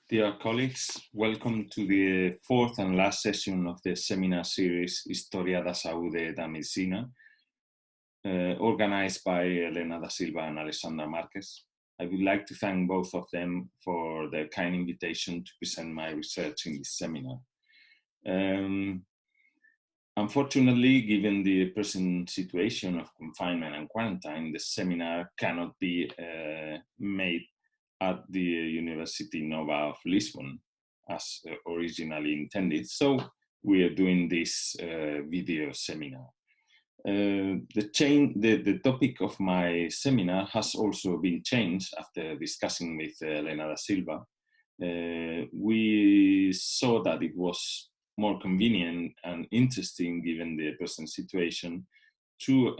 Dear colleagues, welcome to the fourth and last session of the seminar series História da Saúde e da Medicina, organized by Helena da Silva and Alexandra Marques. I would like to thank both of them for their kind invitation to present my research in this seminar. Unfortunately, given the present situation of confinement and quarantine, the seminar cannot be made at the University Nova of Lisbon as originally intended. So we are doing this video seminar. The topic of my seminar has also been changed after discussing with Helena da Silva. We saw that it was more convenient and interesting given the present situation to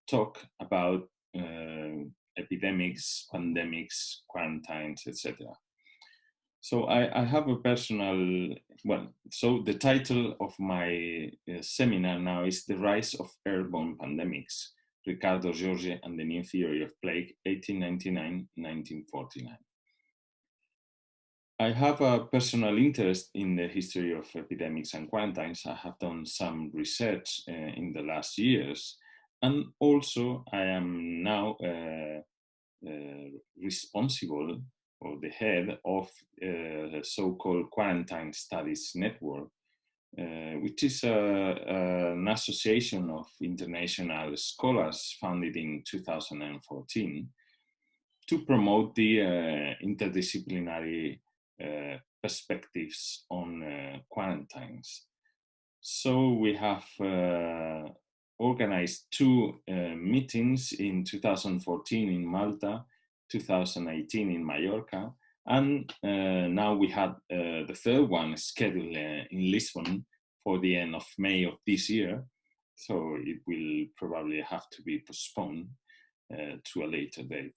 talk about epidemics, pandemics, quarantines, etc. So I have a personal, so the title of my seminar now is The Rise of Air-borne Pandemics, Ricardo Jorge and the New Theory of Plague, 1899-1949. I have a personal interest in the history of epidemics and quarantines. I have done some research in the last years, and also I am now responsible or the head of the so-called Quarantine Studies Network, which is an association of international scholars founded in 2014 to promote the interdisciplinary perspectives on quarantines. So we have organized two meetings in 2014 in Malta, 2018 in Mallorca, and now we had the third one scheduled in Lisbon for the end of May of this year. So it will probably have to be postponed to a later date.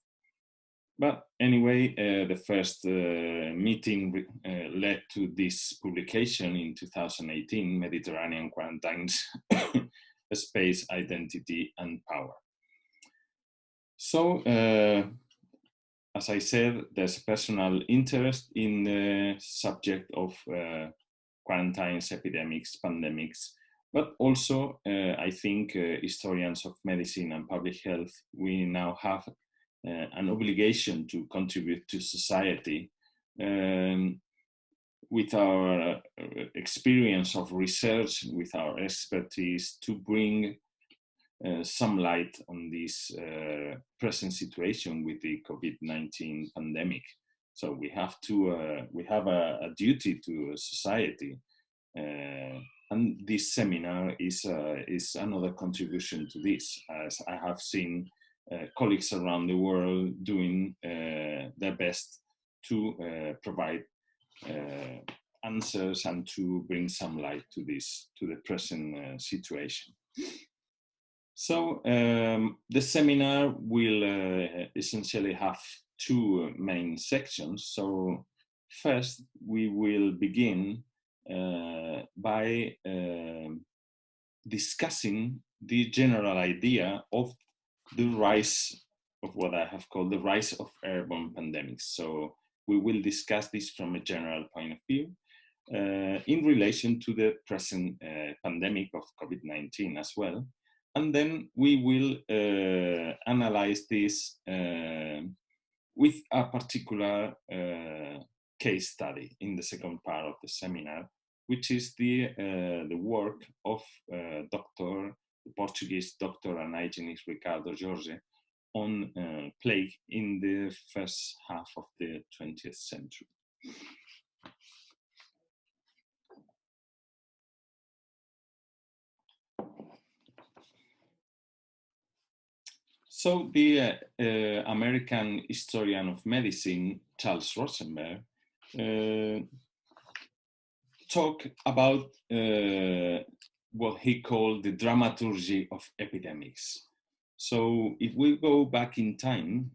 But anyway, the first meeting led to this publication in 2018, Mediterranean Quarantines, Space, Identity, and Power. So, as I said, there's a personal interest in the subject of quarantines, epidemics, pandemics, but also I think historians of medicine and public health, we now have an obligation to contribute to society with our experience of research, with our expertise, to bring some light on this present situation with the COVID-19 pandemic. So we have to, we have a duty to society, and this seminar is another contribution to this, as I have seen colleagues around the world doing their best to provide answers and to bring some light to this, to the present situation. So the seminar will essentially have two main sections. So first, we will begin by discussing the general idea of the rise of what I have called the rise of airborne pandemics. So we will discuss this from a general point of view in relation to the present pandemic of COVID-19 as well. And then we will analyze this with a particular case study in the second part of the seminar, which is the work of the Portuguese doctor and hygienist Ricardo Jorge on plague in the first half of the 20th century. So the American historian of medicine, Charles Rosenberg, talked about what he called the dramaturgy of epidemics. So if we go back in time,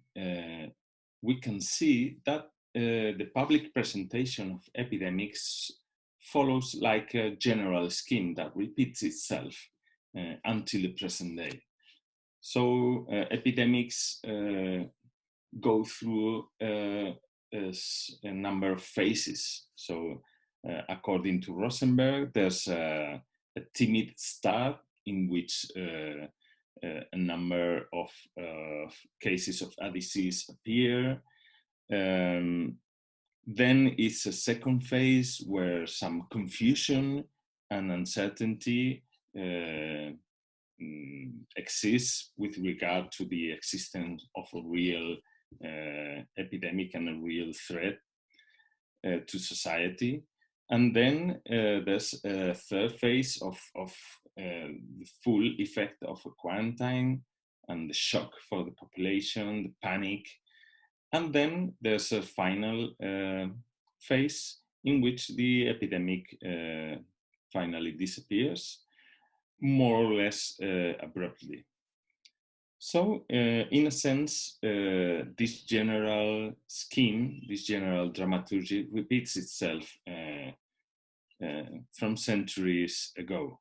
we can see that the public presentation of epidemics follows like a general scheme that repeats itself until the present day. So epidemics go through a number of phases. So according to Rosenberg, there's a timid start in which a number of cases of a disease appear. Then it's a second phase where some confusion and uncertainty exists with regard to the existence of a real epidemic and a real threat to society. And then there's a third phase of the full effect of a quarantine and the shock for the population, the panic. And then there's a final phase in which the epidemic finally disappears, more or less abruptly. So in a sense, this general scheme, this general dramaturgy repeats itself from centuries ago.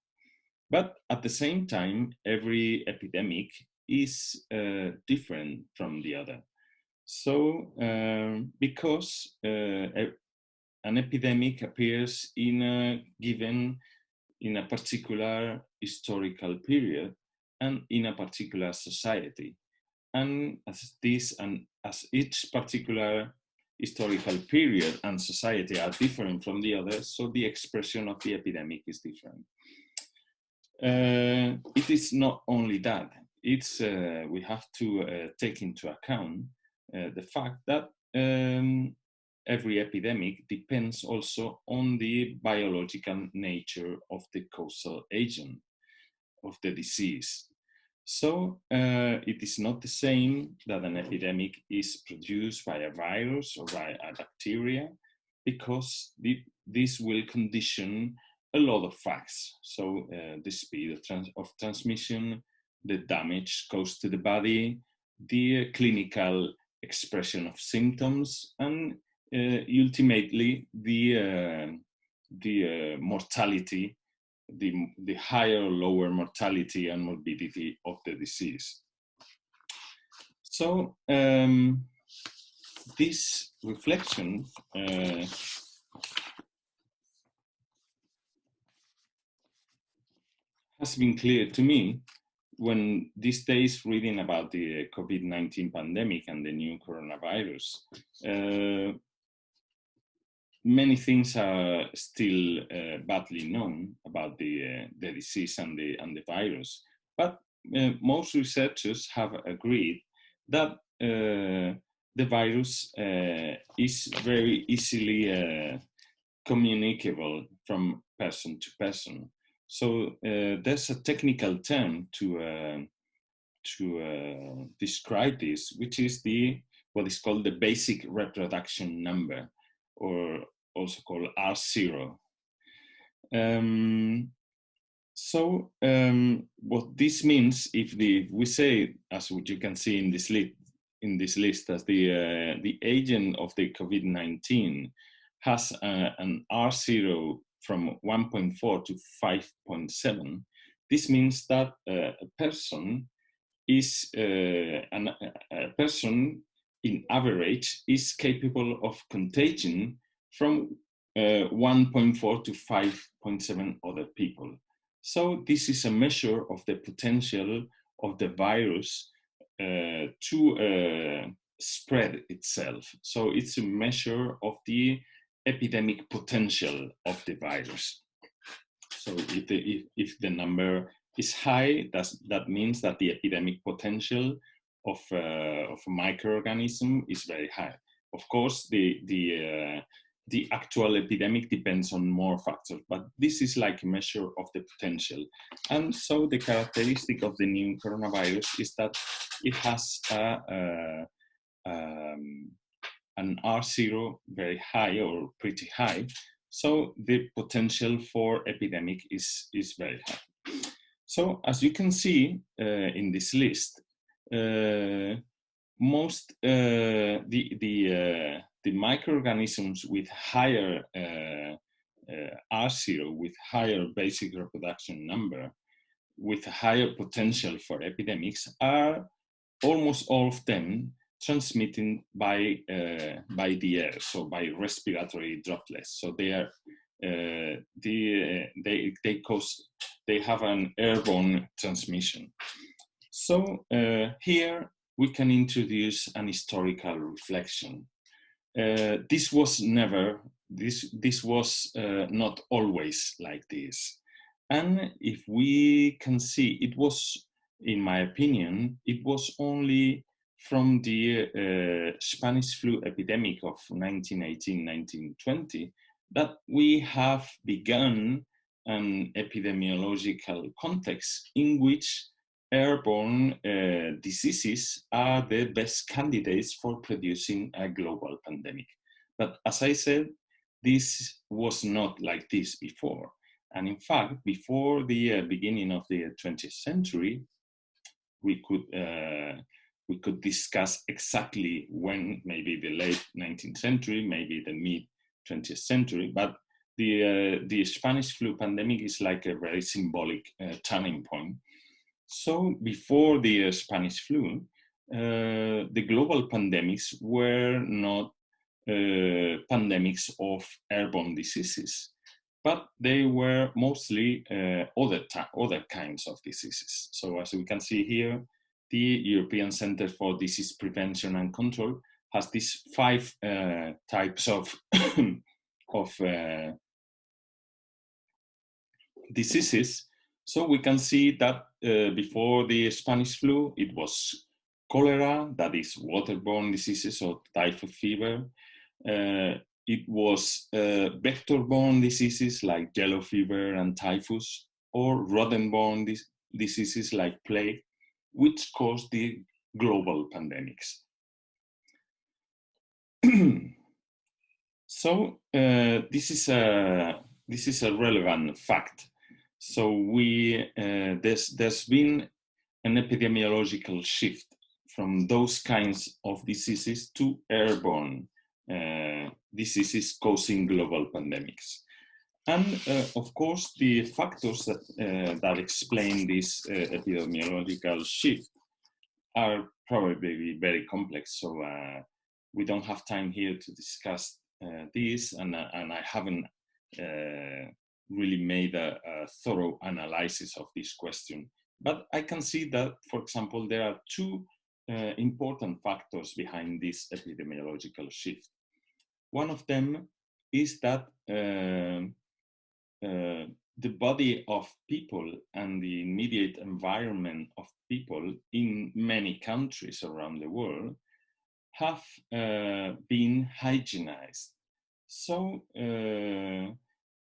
But at the same time, every epidemic is different from the other. So because an epidemic appears in a particular historical period and in a particular society, and as each particular historical period and society are different from the others, so the expression of the epidemic is different. It is not only that, it's we have to take into account the fact that every epidemic depends also on the biological nature of the causal agent of the disease. So it is not the same that an epidemic is produced by a virus or by a bacteria, because this will condition a lot of facts. So the speed of transmission, the damage caused to the body, the clinical expression of symptoms, and ultimately the mortality, the higher or lower mortality and morbidity of the disease. So this reflection has been clear to me when these days reading about the COVID-19 pandemic and the new coronavirus. Many things are still badly known about the disease and the virus, but most researchers have agreed that the virus is very easily communicable from person to person. So there's a technical term to describe this, which is what is called the basic reproduction number, or also called R0. So what this means, if we say, as you can see in this list, as the agent of the COVID-19 has an R0 from 1.4 to 5.7, this means that a person in average is capable of contagion from 1.4 to 5.7 other people. So this is a measure of the potential of the virus to spread itself. So it's a measure of the epidemic potential of the virus. So if the number is high, that means that the epidemic potential of a microorganism is very high. Of course, the actual epidemic depends on more factors, but this is like a measure of the potential. And so the characteristic of the new coronavirus is that it has an R0 very high or pretty high. So the potential for epidemic is very high. So as you can see in this list, most the microorganisms with higher R0, with higher basic reproduction number, with higher potential for epidemics, are almost all of them transmitted by the air, so by respiratory droplets. So they are they have an airborne transmission. So here we can introduce an historical reflection. This was not always like this. And if we can see, it was, in my opinion, it was only from the Spanish flu epidemic of 1918-1920 that we have begun an epidemiological context in which airborne diseases are the best candidates for producing a global pandemic. But as I said, this was not like this before. And in fact, before the beginning of the 20th century, we could discuss exactly when, maybe the late 19th century, maybe the mid 20th century, but the Spanish flu pandemic is like a very symbolic turning point. So before the Spanish flu, the global pandemics were not pandemics of airborne diseases, but they were mostly other kinds of diseases. So as we can see here, the European Center for Disease Prevention and Control has these 5 types of, diseases. So we can see that before the Spanish flu, it was cholera, that is waterborne diseases, or typhoid fever. It was vector-borne diseases like yellow fever and typhus, or rodent-borne diseases like plague, which caused the global pandemics. So this is a relevant fact. So there's been an epidemiological shift from those kinds of diseases to airborne diseases causing global pandemics. And of course, the factors that explain this epidemiological shift are probably very complex. So we don't have time here to discuss this, and I haven't really made a thorough analysis of this question. But I can see that, for example, there are 2 important factors behind this epidemiological shift. One of them is that the body of people and the immediate environment of people in many countries around the world have been hygienized. So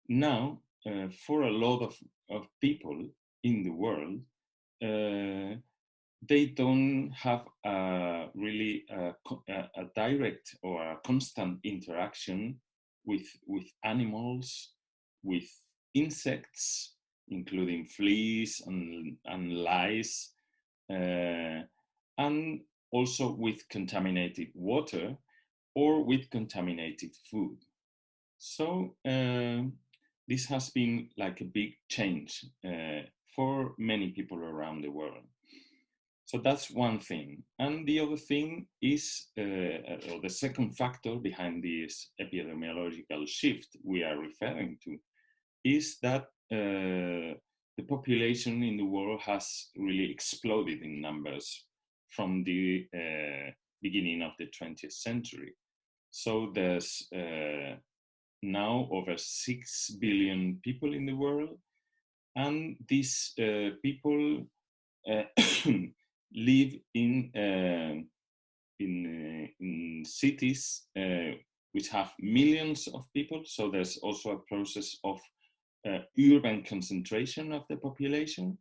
now, for a lot of people in the world, they don't have really a direct or a constant interaction with animals, with insects, including fleas and lice, and also with contaminated water or with contaminated food. So this has been like a big change for many people around the world. So that's one thing. And the other thing is, or the second factor behind this epidemiological shift we are referring to, is that the population in the world has really exploded in numbers from the beginning of the 20th century. So there's now over 6 billion people in the world, and these people live in cities which have millions of people. So there's also a process of urban concentration of the population.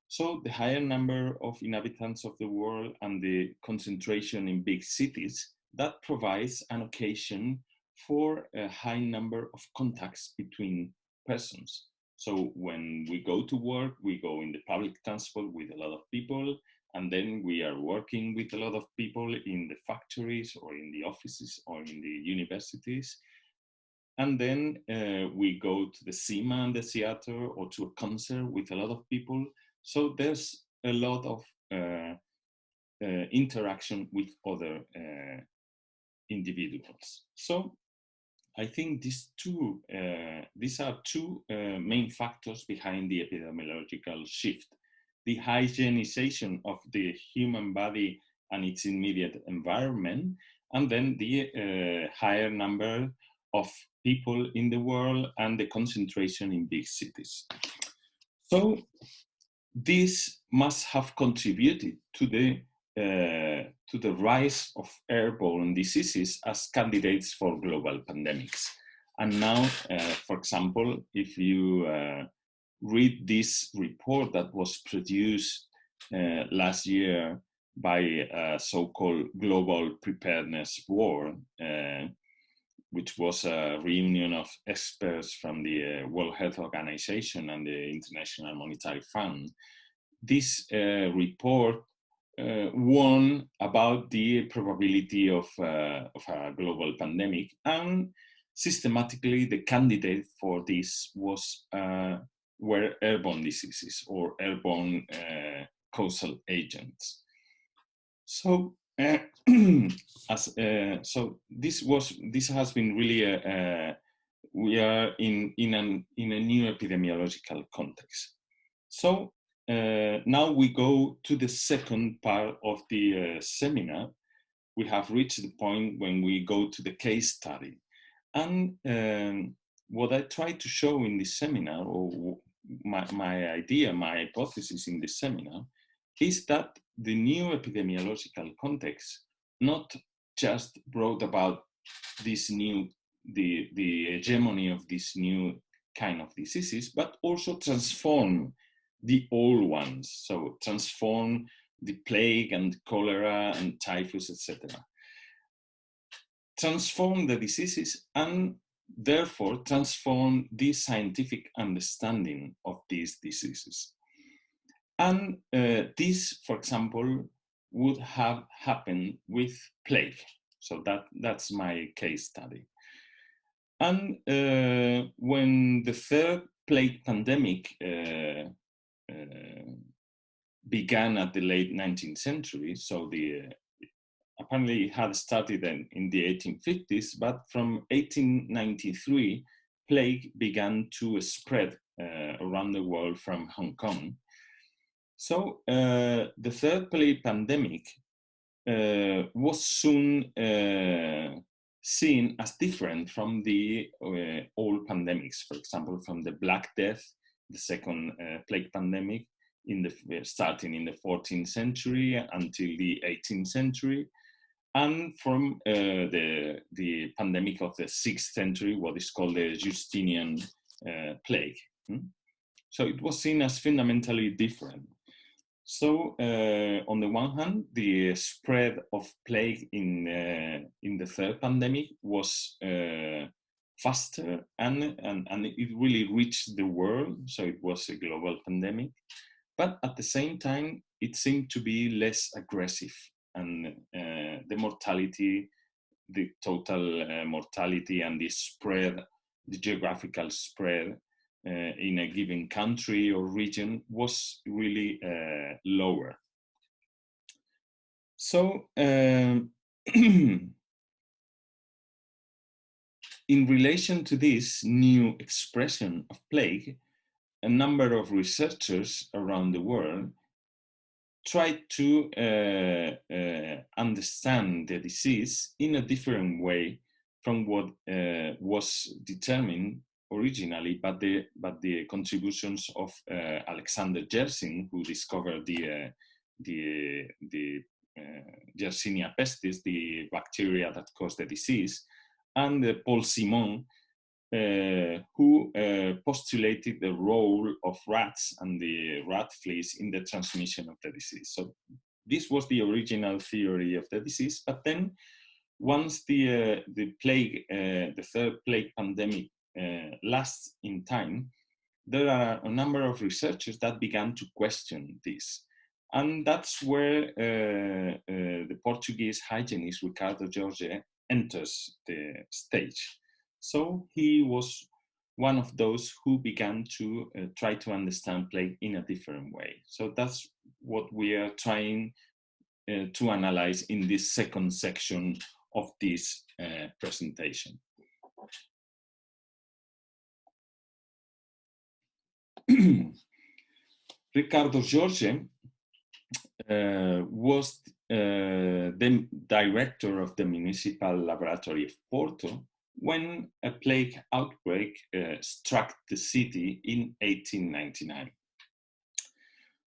So the higher number of inhabitants of the world and the concentration in big cities, that provides an occasion for a high number of contacts between persons. So when we go to work, we go in the public transport with a lot of people, and then we are working with a lot of people in the factories or in the offices or in the universities. And then we go to the cinema and the theater or to a concert with a lot of people. So there's a lot of interaction with other individuals. So I think these are two main factors behind the epidemiological shift: the hygienization of the human body and its immediate environment, and then the higher number of people in the world and the concentration in big cities. So this must have contributed to the rise of airborne diseases as candidates for global pandemics. And now, for example, if you read this report that was produced last year by a so-called Global Preparedness Board, which was a reunion of experts from the World Health Organization and the International Monetary Fund, this report warned about the probability of a global pandemic, and systematically the candidate for this were airborne diseases or airborne causal agents. So, so this has been really we are in a new epidemiological context. So now we go to the second part of the seminar. We have reached the point when we go to the case study, and what I try to show in this seminar, or my idea, my hypothesis in this seminar, is that the new epidemiological context not just brought about this new, the hegemony of this new kind of diseases, but also transform the old ones. So transform the plague and cholera and typhus, etc. Transform the diseases and therefore transform the scientific understanding of these diseases. And this, for example, would have happened with plague. So that's my case study. And when the third plague pandemic began at the late 19th century, so apparently it had started in the 1850s, but from 1893, plague began to spread around the world from Hong Kong. So the third plague pandemic was soon seen as different from the old pandemics. For example, from the Black Death, the second plague pandemic, starting in the 14th century until the 18th century, and from the pandemic of the 6th century, what is called the Justinian plague. So it was seen as fundamentally different. So on the one hand, the spread of plague in the third pandemic was faster, and it really reached the world. So it was a global pandemic. But at the same time, it seemed to be less aggressive, and the mortality, the total mortality and the spread, the geographical spread in a given country or region was really lower. So in relation to this new expression of plague, a number of researchers around the world tried to understand the disease in a different way from what was determined originally, but the contributions of Alexander Yersin, who discovered the Yersinia pestis, the bacteria that caused the disease, and Paul Simon, who postulated the role of rats and the rat fleas in the transmission of the disease. So this was the original theory of the disease, but then once the plague, the third plague pandemic lasts in time, there are a number of researchers that began to question this. And that's where the Portuguese hygienist Ricardo Jorge enters the stage. So he was one of those who began to try to understand plague in a different way. So that's what we are trying to analyze in this second section of this presentation. Ricardo Jorge was the director of the municipal laboratory of Porto when a plague outbreak struck the city in 1899.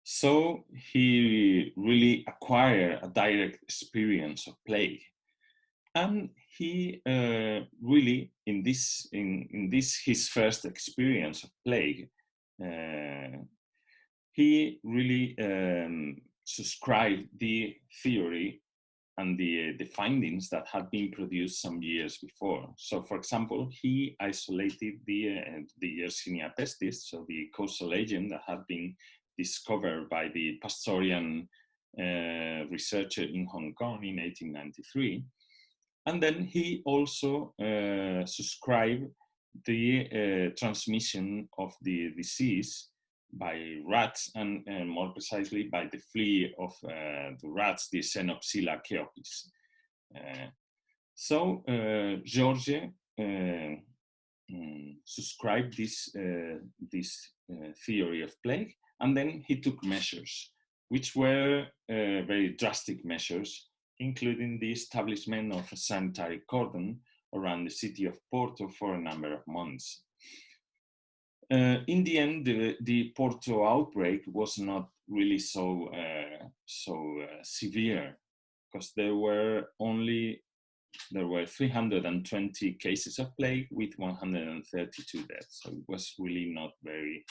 So he really acquired a direct experience of plague, and he really, in this his first experience of plague, he really subscribed the theory and the findings that had been produced some years before. So, for example, he isolated the Yersinia pestis, so the causal agent that had been discovered by the Pastorian researcher in Hong Kong in 1893. And then he also subscribed the transmission of the disease by rats, and more precisely by the flea of the rats, the Xenopsila chaopis. So Jorge subscribed this theory of plague, and then he took measures, which were very drastic measures, including the establishment of a sanitary cordon around the city of Porto for a number of months. In the end, the Porto outbreak was not really so severe, because there were 320 cases of plague with 132 deaths. So it was really not very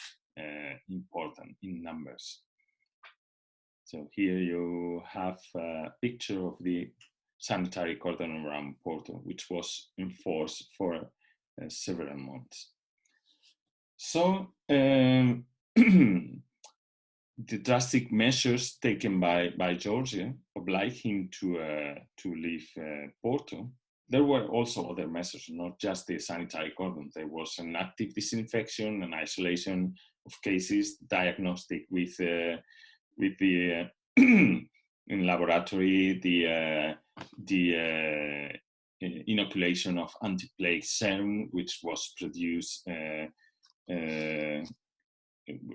important in numbers. So here you have a picture of the sanitary cordon around Porto, which was enforced for several months. So the drastic measures taken by Jorge obliged him to leave Porto. There were also other measures, not just the sanitary cordon. There was an active disinfection and isolation of cases, diagnostic with the in laboratory, the inoculation of anti-plague serum, which was produced.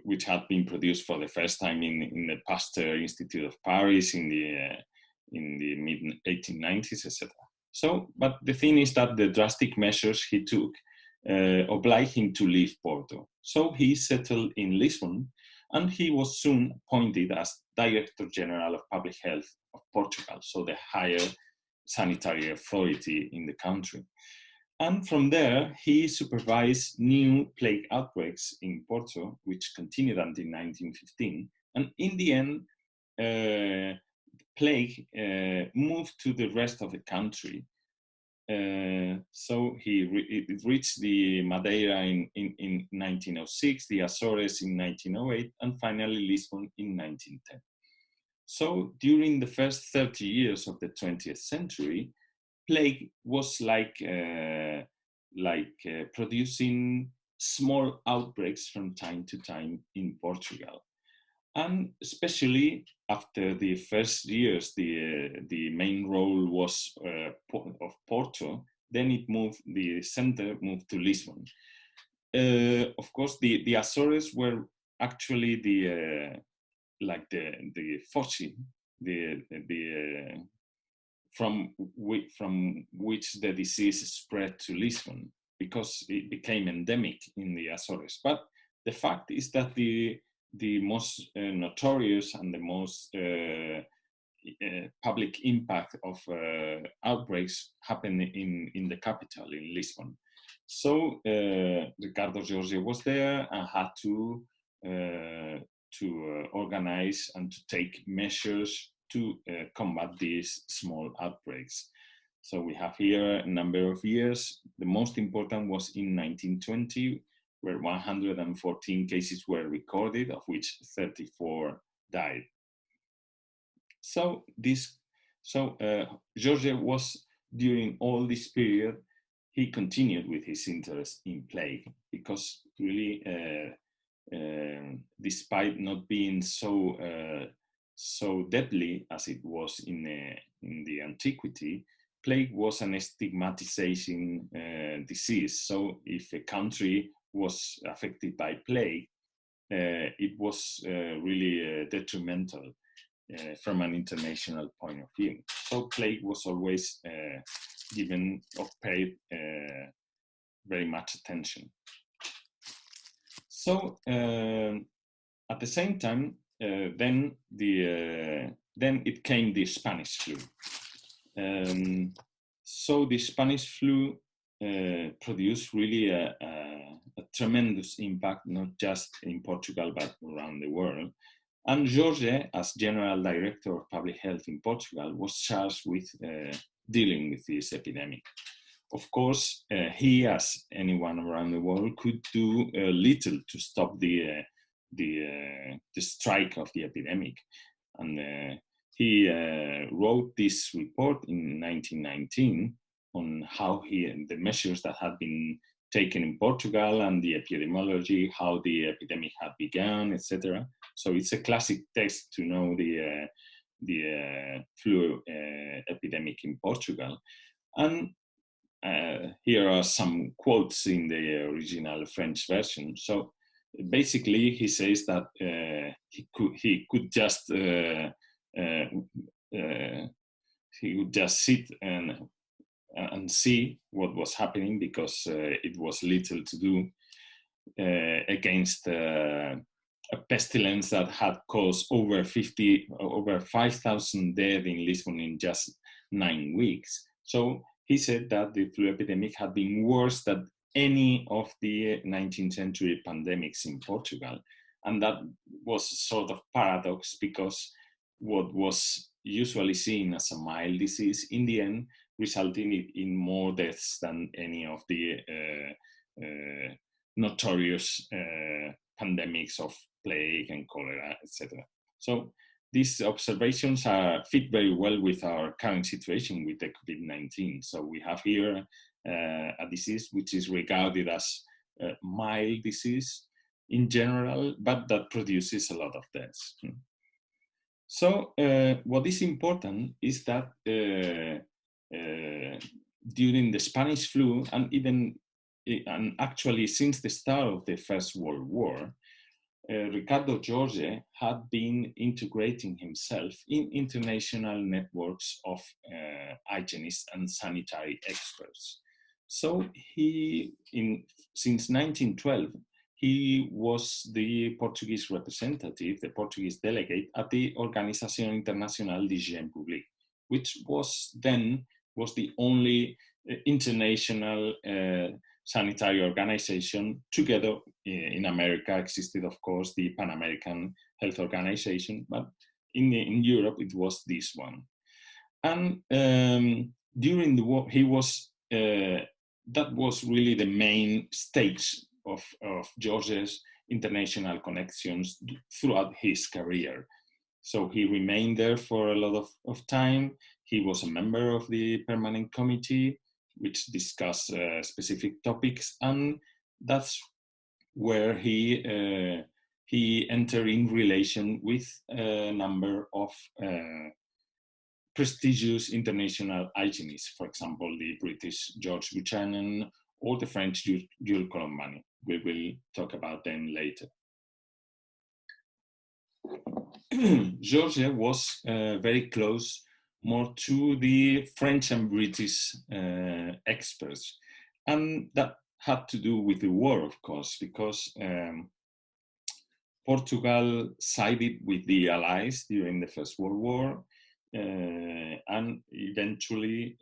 Which had been produced for the first time in the Pasteur Institute of Paris in the mid 1890s, etc. So, but the thing is that the drastic measures he took obliged him to leave Porto. So he settled in Lisbon, and he was soon appointed as Director General of Public Health of Portugal, so the higher sanitary authority in the country. And from there, he supervised new plague outbreaks in Porto, which continued until 1915. And in the end, plague moved to the rest of the country. So it reached the Madeira in 1906, the Azores in 1908, and finally Lisbon in 1910. So during the first 30 years of the 20th century, plague was like producing small outbreaks from time to time in Portugal. And especially after the first years, the main role was of Porto, then the center moved to Lisbon. Of course, the Azores were actually the foci, from which the disease spread to Lisbon, because it became endemic in the Azores. But the fact is that the most notorious and the most public impact of outbreaks happened in the capital, in Lisbon. So Ricardo Jorge was there and had to organize and to take measures to combat these small outbreaks. So we have here a number of years. The most important was in 1920, where 114 cases were recorded, of which 34 died. So Jorge was, during all this period, he continued with his interest in plague, because really, despite not being so so deadly as it was in the antiquity, plague was an stigmatizing disease. So if a country was affected by plague, it was really detrimental from an international point of view. So plague was always given or paid very much attention. So at the same time, then it came the Spanish flu. So the Spanish flu produced really a tremendous impact, not just in Portugal, but around the world. And Jorge, as General Director of Public Health in Portugal, was charged with dealing with this epidemic. Of course, he, as anyone around the world, could do little to stop the strike of the epidemic. And he wrote this report in 1919 on how the measures that had been taken in Portugal and the epidemiology, how the epidemic had begun, etc. So it's a classic text to know the flu epidemic in Portugal. And here are some quotes in the original French version. So basically, he says that he could just sit and see what was happening, because it was little to do against a pestilence that had caused over 5,000 dead in Lisbon in just 9 weeks. So he said that the flu epidemic had been worse than any of the 19th century pandemics in Portugal. And that was a sort of paradox, because what was usually seen as a mild disease in the end resulting in more deaths than any of the notorious pandemics of plague and cholera, etc. So these observations fit very well with our current situation with the COVID-19. So we have here a disease which is regarded as a mild disease in general, but that produces a lot of deaths. So what is important is that during the Spanish flu, and actually since the start of the First World War, Ricardo Jorge had been integrating himself in international networks of hygienists and sanitary experts. So since 1912, he was the Portuguese representative, the Portuguese delegate at the Organización Internacional de Higiene Publique, which was the only international sanitary organization. Together in America existed, of course, the Pan American Health Organization, but in Europe it was this one. And during the war, that was really the main stage of Jorge's international connections throughout his career. So he remained there for a lot of time. He was a member of the permanent committee, which discussed specific topics, and that's where he entered in relation with a number of prestigious international hygienists, for example, the British George Buchanan or the French Jules Colombani. We will talk about them later. Jorge was very close more to the French and British experts. And that had to do with the war, of course, because Portugal sided with the Allies during the First World War and eventually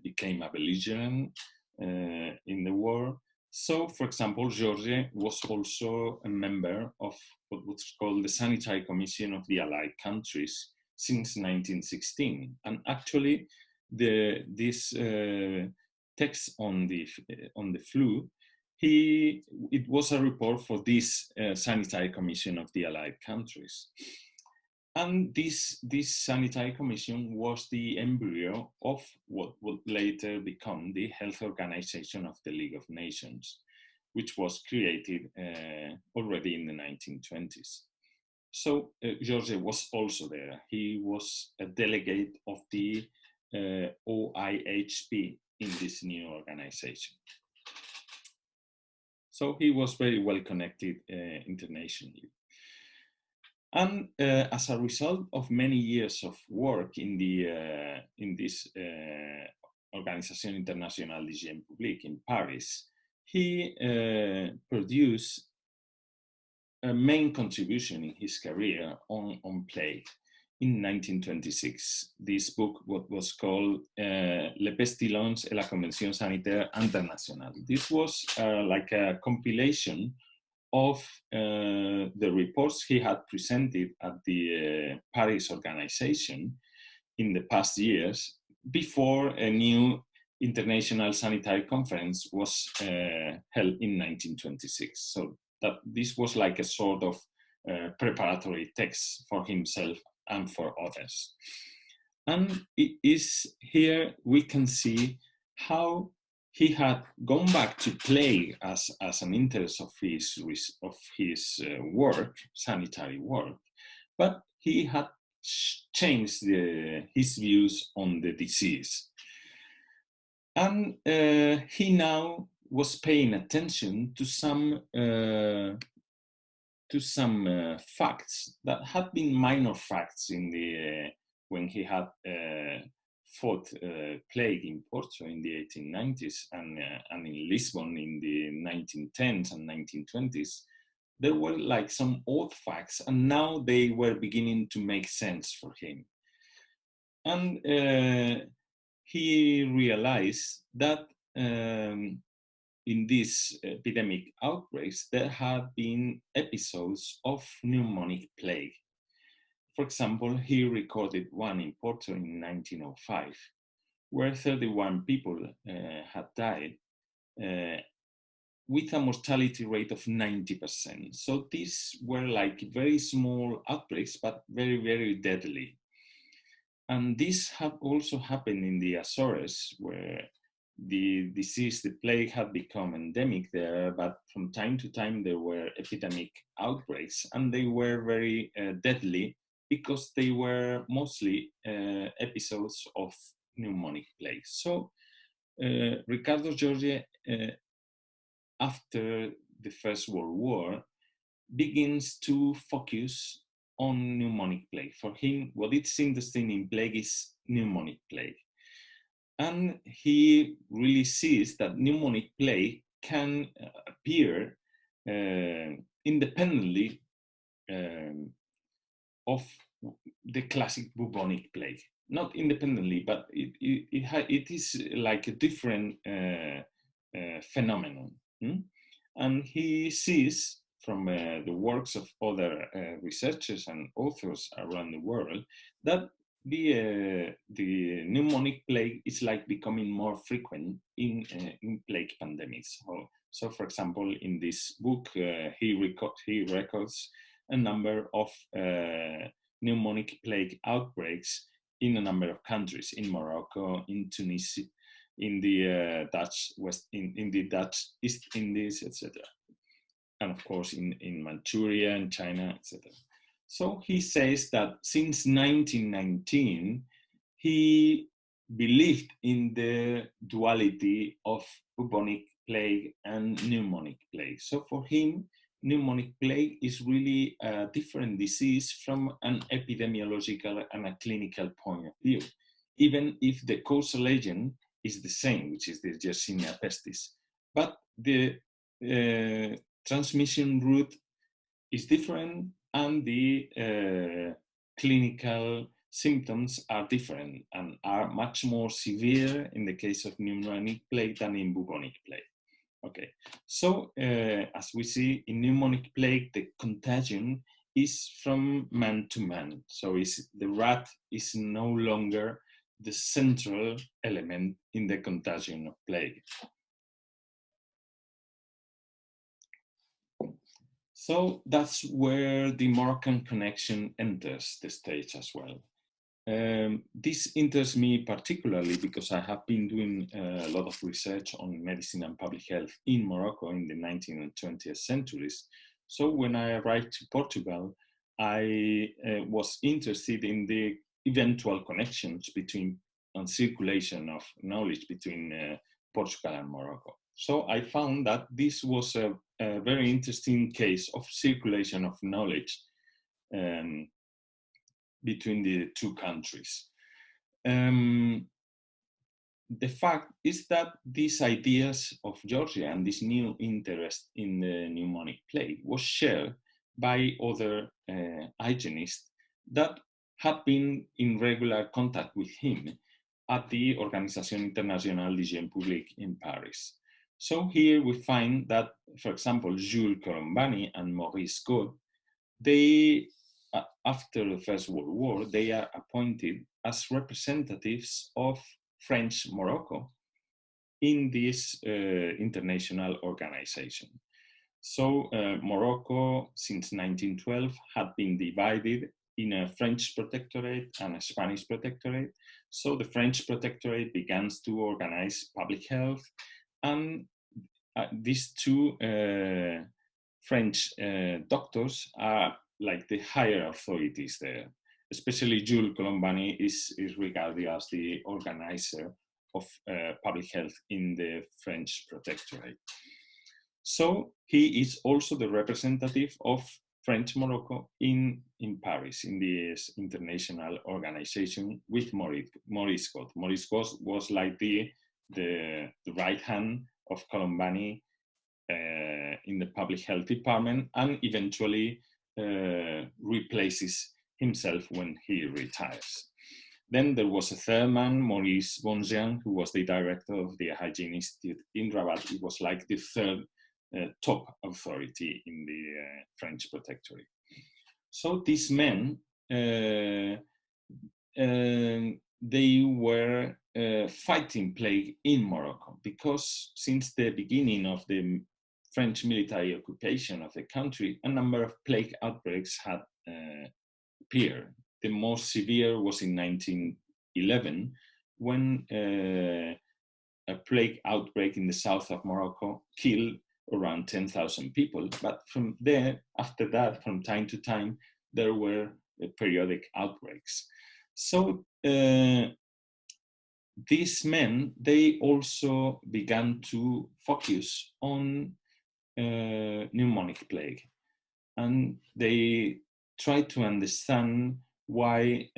became a belligerent in the war. So, for example, Jorge was also a member of what was called the Sanitary Commission of the Allied countries since 1916. And actually, this text on the flu, it was a report for this Sanitary Commission of the Allied countries. And this Sanitary Commission was the embryo of what would later become the Health Organization of the League of Nations, which was created already in the 1920s. So Jorge was also there. He was a delegate of the OIHP in this new organization. So he was very well connected internationally. And as a result of many years of work in this Organisation Internationale d'Hygiène Publique in Paris, he produced a main contribution in his career on plague in 1926. This book, what was called Le Pestilence et la Convention Sanitaire Internationale. This was like a compilation of the reports he had presented at the Paris organization in the past years before a new international sanitary conference was held in 1926. So that this was like a sort of preparatory text for himself and for others. And it is here we can see how he had gone back to plague as an interest of his work, sanitary work, but he had changed his views on the disease. And he now was paying attention to some facts that had been minor facts in the when he had fought plague in Porto in the 1890s and in Lisbon in the 1910s and 1920s. There were like some odd facts, and now they were beginning to make sense for him. And he realized that in these epidemic outbreaks, there had been episodes of pneumonic plague. For example, he recorded one in Porto in 1905, where 31 people had died with a mortality rate of 90%. So these were like very small outbreaks, but very, very deadly. And this had also happened in the Azores, where the disease, the plague, had become endemic there, but from time to time there were epidemic outbreaks, and they were very deadly because they were mostly episodes of pneumonic plague. So Ricardo Jorge, after the First World War, begins to focus on pneumonic plague. For him, what is interesting in plague is pneumonic plague. And he really sees that pneumonic plague can appear independently of the classic bubonic plague. Not independently, but it is like a different phenomenon. And he sees from the works of other researchers and authors around the world that the pneumonic plague is like becoming more frequent in plague pandemics. So for example, in this book, he records a number of pneumonic plague outbreaks in a number of countries, in Morocco, in Tunisia, in the Dutch West, in the Dutch East Indies, etc. And of course in Manchuria and China, etc. So he says that since 1919, he believed in the duality of bubonic plague and pneumonic plague. So for him, pneumonic plague is really a different disease from an epidemiological and a clinical point of view, even if the causal agent is the same, which is the Yersinia pestis. But the transmission route is different, and the clinical symptoms are different and are much more severe in the case of pneumonic plague than in bubonic plague. Okay, so as we see in pneumonic plague, the contagion is from man to man. So the rat is no longer the central element in the contagion of plague. So that's where the Moroccan connection enters the stage as well. This interests me particularly because I have been doing a lot of research on medicine and public health in Morocco in the 19th and 20th centuries. So when I arrived to Portugal, I was interested in the eventual connections between and circulation of knowledge between Portugal and Morocco. So I found that this was a very interesting case of circulation of knowledge between the two countries. The fact is that these ideas of Georgia and this new interest in the pneumonic plague was shared by other hygienists that had been in regular contact with him at the Organisation Internationale d'Hygiène Publique in Paris. So here we find that, for example, Jules Colombani and Maurice Gaud, they, after the First World War, they are appointed as representatives of French Morocco in this international organization. So Morocco, since 1912, had been divided in a French protectorate and a Spanish protectorate. So the French protectorate began to organize public health, and these two French doctors are like the higher authorities there. Especially Jules Colombani is regarded as the organizer of public health in the French protectorate. So he is also the representative of French Morocco in Paris, in this international organization with Maurice Gaud. Maurice Gaud was like the right hand of Colombani in the public health department, and eventually replaces himself when he retires. Then there was a third man, Maurice Bonjean, who was the director of the Hygiene Institute in Rabat. He was like the third top authority in the French protectorate. So these men, they were fighting plague in Morocco, because since the beginning of the French military occupation of the country, a number of plague outbreaks had appeared. The most severe was in 1911, when a plague outbreak in the south of Morocco killed around 10,000 people. But from there, after that, from time to time, there were periodic outbreaks. So these men, they also began to focus on pneumonic plague, and they tried to understand why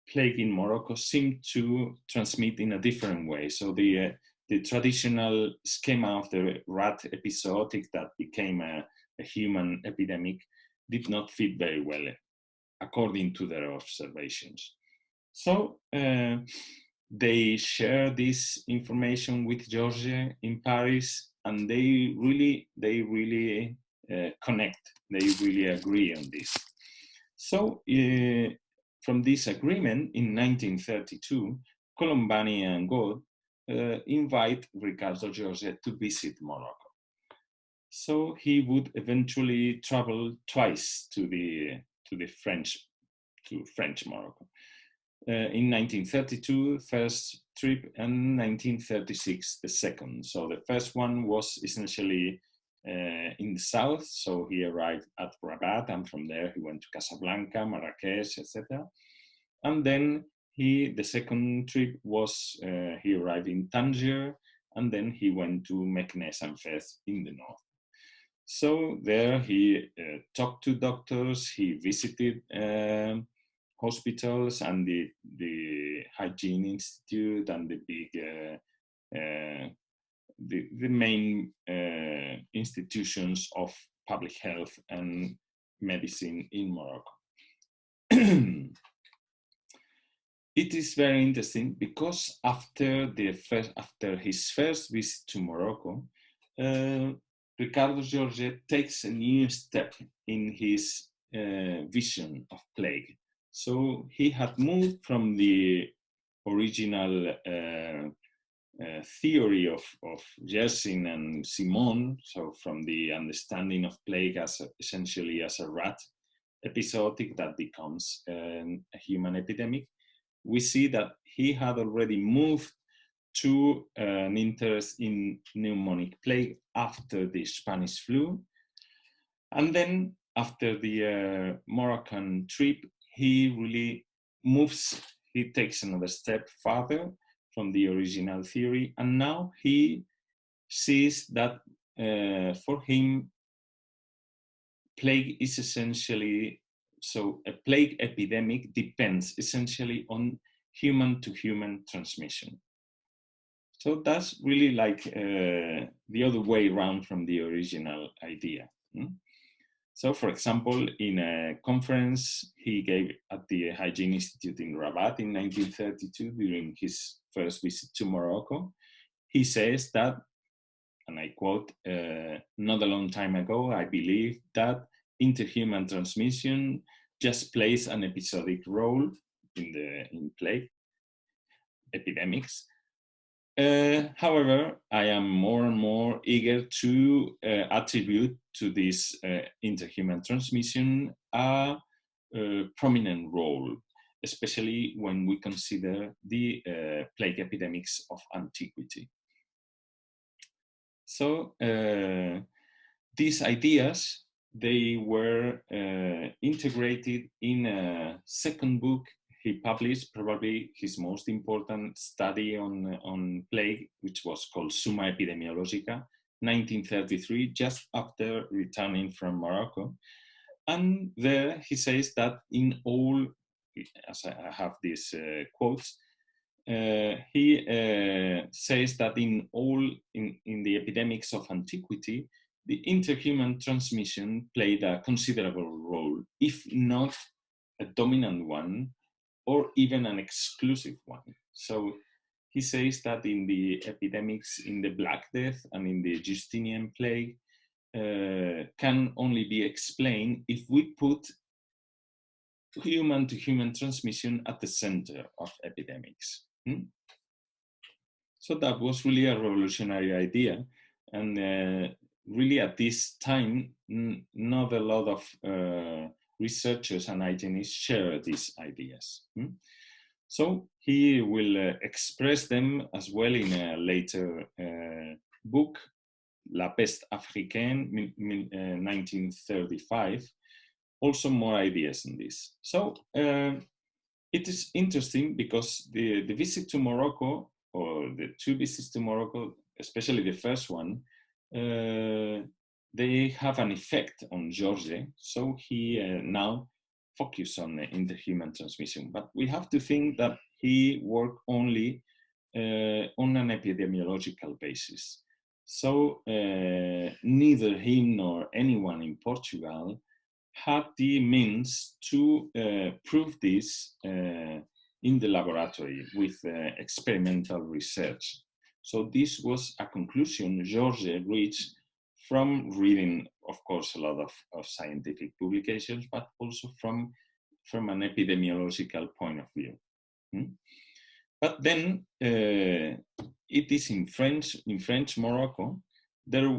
plague in Morocco seemed to transmit in a different way. So the traditional schema of the rat epizootic that became a human epidemic did not fit very well, according to their observations. So they share this information with George in Paris, and they really connect. They really agree on this. So from this agreement in 1932, Colombani and Gaud invite Ricardo Jorge to visit Morocco. So he would eventually travel twice to French Morocco. In 1932, first trip, and 1936, the second. So the first one was essentially in the south. So he arrived at Rabat, and from there he went to Casablanca, Marques, etc. And then the second trip was, he arrived in Tangier, and then he went to Meknes and Fez in the north. So there he talked to doctors, he visited hospitals and the Hygiene Institute and the big, the main institutions of public health and medicine in Morocco. It is very interesting because after his first visit to Morocco, Ricardo Jorge takes a new step in his vision of plague. So he had moved from the original theory of Yersin and Simon, so from the understanding of plague as essentially as a rat epizootic that becomes a human epidemic. We see that he had already moved to an interest in pneumonic plague after the Spanish flu. And then after the Moroccan trip, he really moves, he takes another step further from the original theory, and now he sees that for him, plague is essentially, so a plague epidemic depends essentially on human-to-human transmission. So that's really like the other way around from the original idea. So, for example, in a conference he gave at the Hygiene Institute in Rabat in 1932 during his first visit to Morocco, he says that, and I quote, not a long time ago, I believed that interhuman transmission just plays an episodic role in plague epidemics. However, I am more and more eager to attribute to this interhuman transmission a prominent role, especially when we consider the plague epidemics of antiquity. So these ideas, they were integrated in a second book he published, probably his most important study on plague, which was called Summa Epidemiologica, 1933, just after returning from Morocco. And there he says that in all, as I have these quotes, he says that in the epidemics of antiquity, the interhuman transmission played a considerable role, if not a dominant one, or even an exclusive one. So he says that in the epidemics in the Black Death and in the Justinian plague can only be explained if we put human-to-human transmission at the center of epidemics. So that was really a revolutionary idea. And really at this time, not a lot of researchers and hygienists share these ideas. So he will express them as well in a later book, La Peste Africaine, 1935, also more ideas in this. So it is interesting because the visit to Morocco, or the two visits to Morocco, especially the first one, they have an effect on Jorge. So he now focus on interhuman transmission. But we have to think that he worked only on an epidemiological basis. So neither him nor anyone in Portugal had the means to prove this in the laboratory with experimental research. So this was a conclusion Jorge reached from reading, of course, a lot of scientific publications, but also from an epidemiological point of view. But then it is in French Morocco, there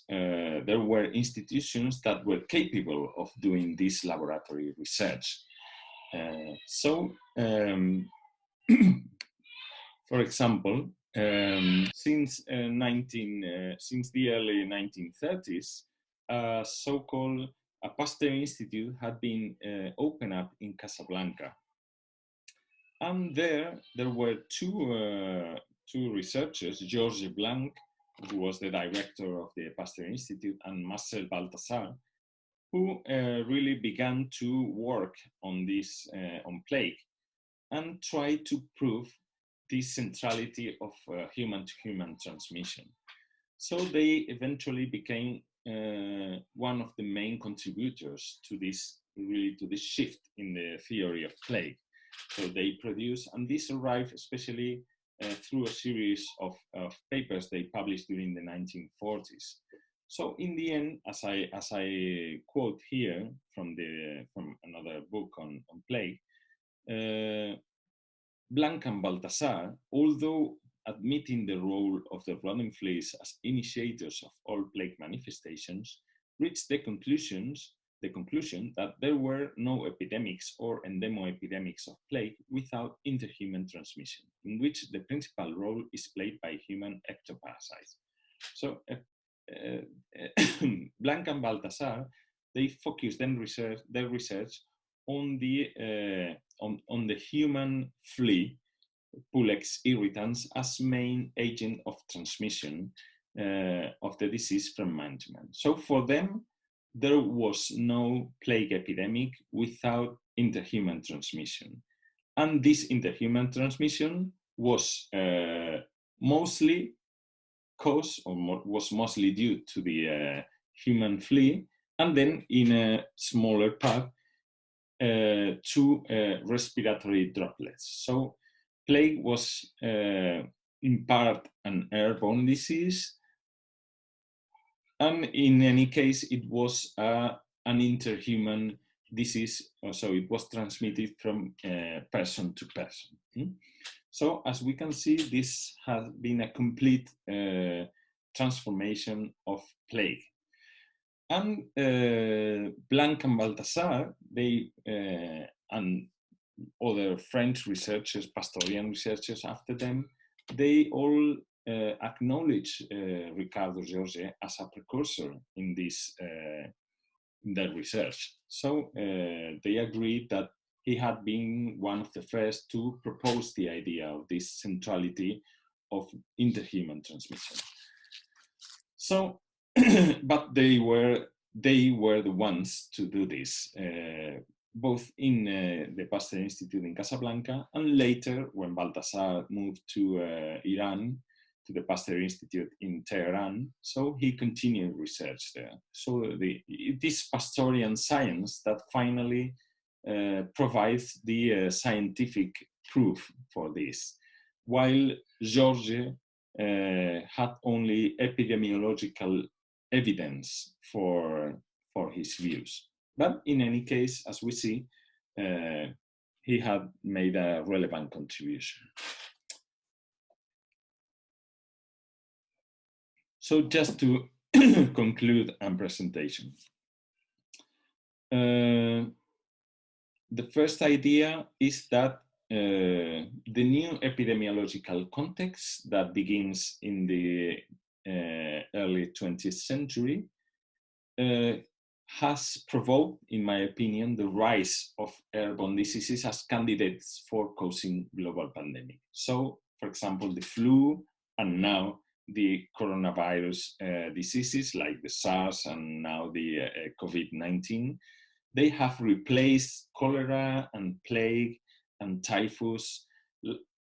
were institutions that were capable of doing this laboratory research. For example, since the early 1930s, so-called a Pasteur Institute had been opened up in Casablanca. And there were two researchers, Georges Blanc, who was the director of the Pasteur Institute, and Marcel Balthasar, who really began to work on this, on plague, and try to prove the centrality of human-to-human transmission. So they eventually became one of the main contributors to this shift in the theory of plague. So they produced, and this arrived especially through a series of papers they published during the 1940s. So in the end, as I quote here from another book on plague, Blanc and Balthasar, although admitting the role of the rodent fleas as initiators of all plague manifestations, reached the conclusion that there were no epidemics or endemo-epidemics of plague without interhuman transmission, in which the principal role is played by human ectoparasites. So Blanc and Balthasar, they focused their research on the human flea, Pulex irritans, as main agent of transmission of the disease from man to man. So for them, there was no plague epidemic without interhuman transmission. And this interhuman transmission was mostly caused, or was mostly due to the human flea, and then in a smaller part to respiratory droplets. So plague was in part an airborne disease, and in any case, it was an interhuman disease, so it was transmitted from person to person. So as we can see, this has been a complete transformation of plague. And Blanc and Balthasar, they and other French researchers, Pastorian researchers after them, they all acknowledge Ricardo Jorge as a precursor in this in their research. So they agreed that he had been one of the first to propose the idea of this centrality of interhuman transmission. So, but they were the ones to do this, both in the Pasteur Institute in Casablanca, and later when Balthasar moved to Iran, to the Pasteur Institute in Tehran, so he continued research there. So it is Pastorian science that finally provides the scientific proof for this, while Jorge had only epidemiological evidence for his views. But in any case, as we see, he had made a relevant contribution. So just to conclude our presentation. The first idea is that the new epidemiological context that begins in the early 20th century has provoked, in my opinion, the rise of airborne diseases as candidates for causing global pandemic. So, for example, the flu and now the coronavirus diseases like the SARS and now the COVID-19, they have replaced cholera and plague and typhus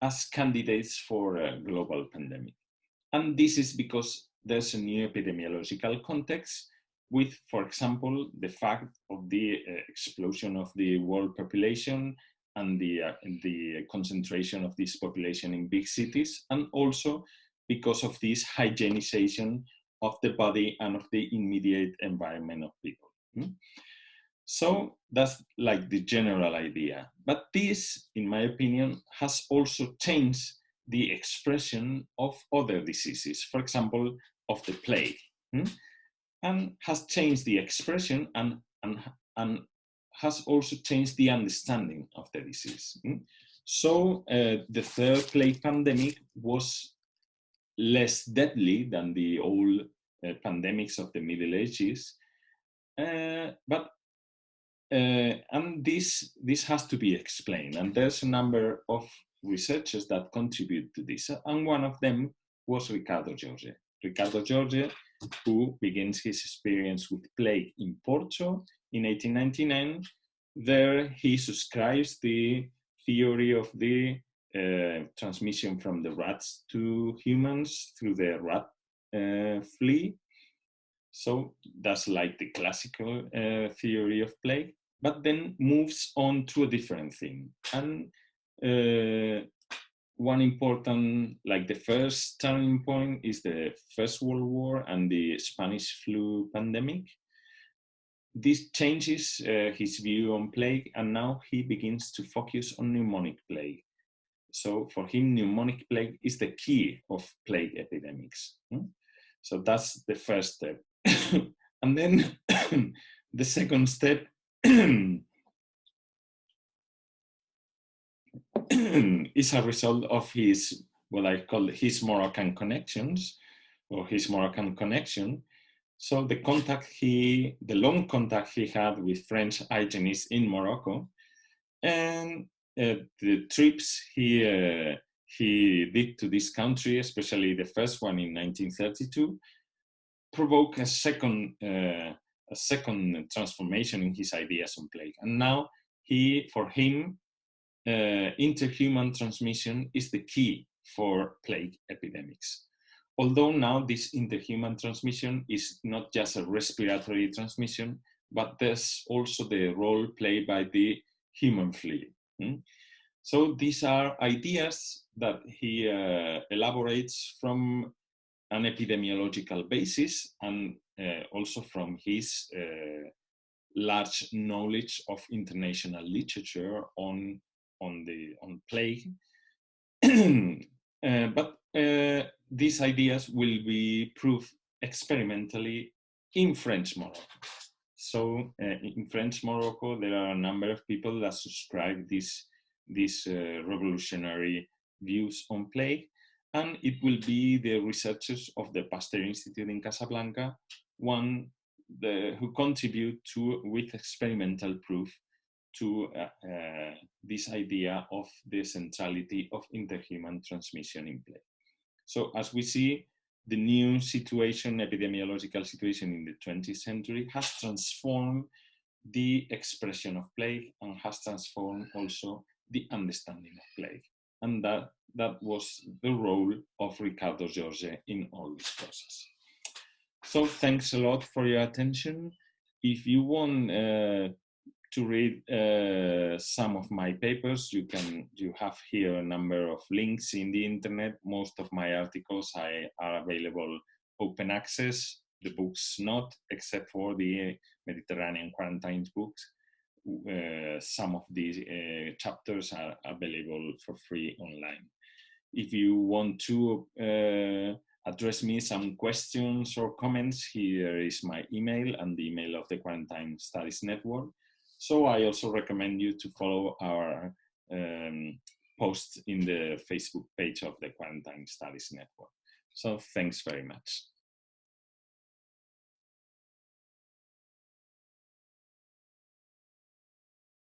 as candidates for a global pandemic. And this is because there's a new epidemiological context with, for example, the fact of the explosion of the world population and the concentration of this population in big cities, and also because of this hygienization of the body and of the immediate environment of people. So that's like the general idea. But this, in my opinion, has also changed the expression of other diseases, for example, of the plague, and has changed the expression and has also changed the understanding of the disease. So the third plague pandemic was less deadly than the old pandemics of the Middle Ages, and this has to be explained, and there's a number of researchers that contribute to this, and one of them was Ricardo Jorge. Ricardo Jorge, who begins his experience with plague in Porto in 1899. There he subscribes the theory of the transmission from the rats to humans through the rat flea. So that's like the classical theory of plague, but then moves on to a different thing. And one important, like the first turning point is the First World War and the Spanish flu pandemic. This changes his view on plague, and now he begins to focus on pneumonic plague. So for him, pneumonic plague is the key of plague epidemics. So that's the first step. And then the second step is a result of his, what I call his Moroccan connections, or his Moroccan connection, So the long contact he had with French hygienists in Morocco, and the trips he did to this country, especially the first one in 1932, provoked a second transformation in his ideas on plague. And now for him, interhuman transmission is the key for plague epidemics. Although now this interhuman transmission is not just a respiratory transmission, but there's also the role played by the human fluid. So these are ideas that he elaborates from an epidemiological basis, and also from his large knowledge of international literature on plague. But these ideas will be proved experimentally in French Morocco. So in French Morocco, there are a number of people that subscribe these revolutionary views on plague, and it will be the researchers of the Pasteur Institute in Casablanca who contribute with experimental proof to this idea of the centrality of interhuman transmission in plague. So as we see, the new situation, epidemiological situation in the 20th century has transformed the expression of plague and has transformed also the understanding of plague. And that was the role of Ricardo Jorge in all this process. So thanks a lot for your attention. If you want to read some of my papers, you have here a number of links in the internet. Most of my articles are available open access, the books not, except for the Mediterranean quarantines books. Some of these chapters are available for free online. If you want to address me some questions or comments, here is my email and the email of the Quarantine Studies Network. So I also recommend you to follow our posts in the Facebook page of the Quarantine Studies Network. So thanks very much.